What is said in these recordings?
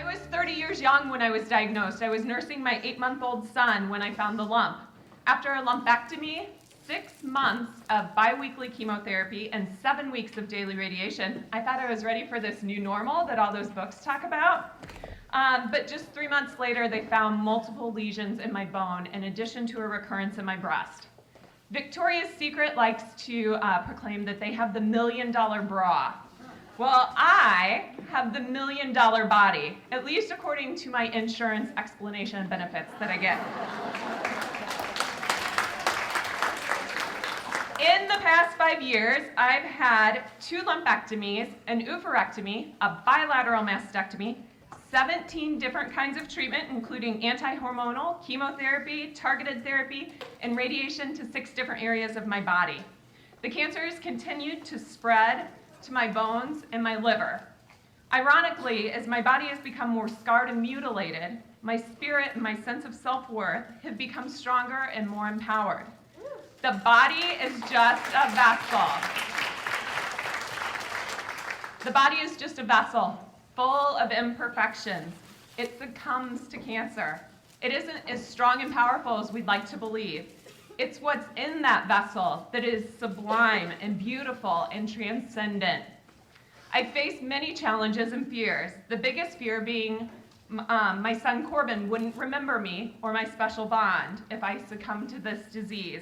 I was 30 years young when I was diagnosed. I was nursing my 8-month-old son when I found the lump. After a lumpectomy, 6 months of biweekly chemotherapy, and 7 weeks of daily radiation, I thought I was ready for this new normal that all those books talk about. But just 3 months later, they found multiple lesions in my bone in addition to a recurrence in my breast. Victoria's Secret likes to proclaim that they have the $1 million bra. Well, I have the $1 million body, at least according to my insurance explanation and benefits that I get. In the past 5 years, I've had 2 lumpectomies, an oophorectomy, a bilateral mastectomy, 17 different kinds of treatment, including anti-hormonal, chemotherapy, targeted therapy, and radiation to 6 different areas of my body. The cancers continued to spread to my bones and my liver. Ironically, as my body has become more scarred and mutilated, my spirit and my sense of self-worth have become stronger and more empowered. The body is just a vessel. The body is just a vessel full of imperfections. It succumbs to cancer. It isn't as strong and powerful as we'd like to believe. It's what's in that vessel that is sublime and beautiful and transcendent. I faced many challenges and fears, the biggest fear being my son Corbin wouldn't remember me or my special bond if I succumbed to this disease.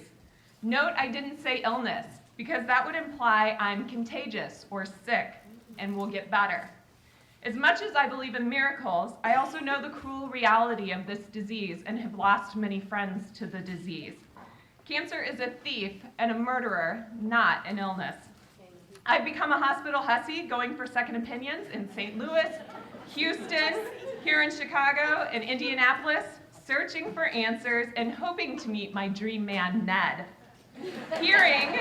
Note I didn't say illness, because that would imply I'm contagious or sick and will get better. As much as I believe in miracles, I also know the cruel reality of this disease and have lost many friends to the disease. Cancer is a thief and a murderer, not an illness. I've become a hospital hussy, going for second opinions in St. Louis, Houston, here in Chicago, and Indianapolis, searching for answers and hoping to meet my dream man, Ned. Hearing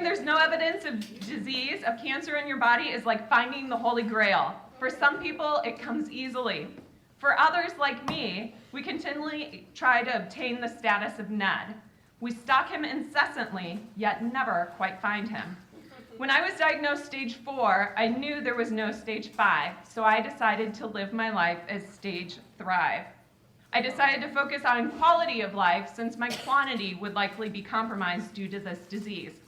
there's no evidence of disease, of cancer in your body is like finding the Holy Grail. For some people, it comes easily. For others, like me, we continually try to obtain the status of Ned. We stalk him incessantly, yet never quite find him. When I was diagnosed stage 4, I knew there was no stage 5, so I decided to live my life as stage thrive. I decided to focus on quality of life since my quantity would likely be compromised due to this disease.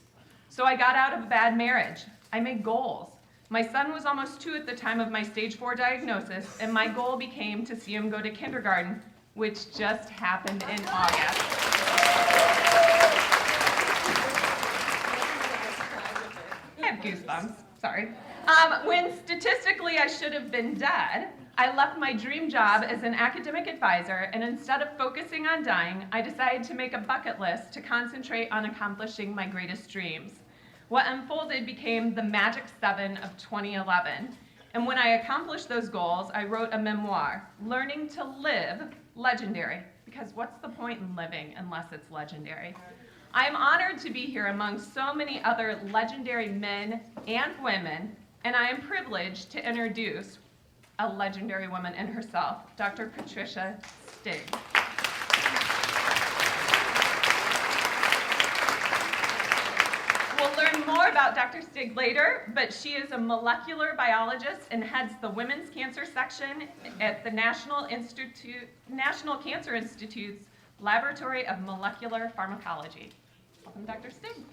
So I got out of a bad marriage. I made goals. My son was almost 2 at the time of my stage 4 diagnosis, and my goal became to see him go to kindergarten, which just happened in August. I have goosebumps, sorry. When statistically I should have been dead, I left my dream job as an academic advisor, and instead of focusing on dying, I decided to make a bucket list to concentrate on accomplishing my greatest dreams. What unfolded became the Magic 7 of 2011. And when I accomplished those goals, I wrote a memoir, Learning to Live Legendary, because what's the point in living unless it's legendary? I am honored to be here among so many other legendary men and women, and I am privileged to introduce a legendary woman in herself, Dr. Patricia Stig. We'll learn more about Dr. Stig later, but she is a molecular biologist and heads the Women's Cancer Section at the National Cancer Institute's Laboratory of Molecular Pharmacology. Welcome, Dr. Stig.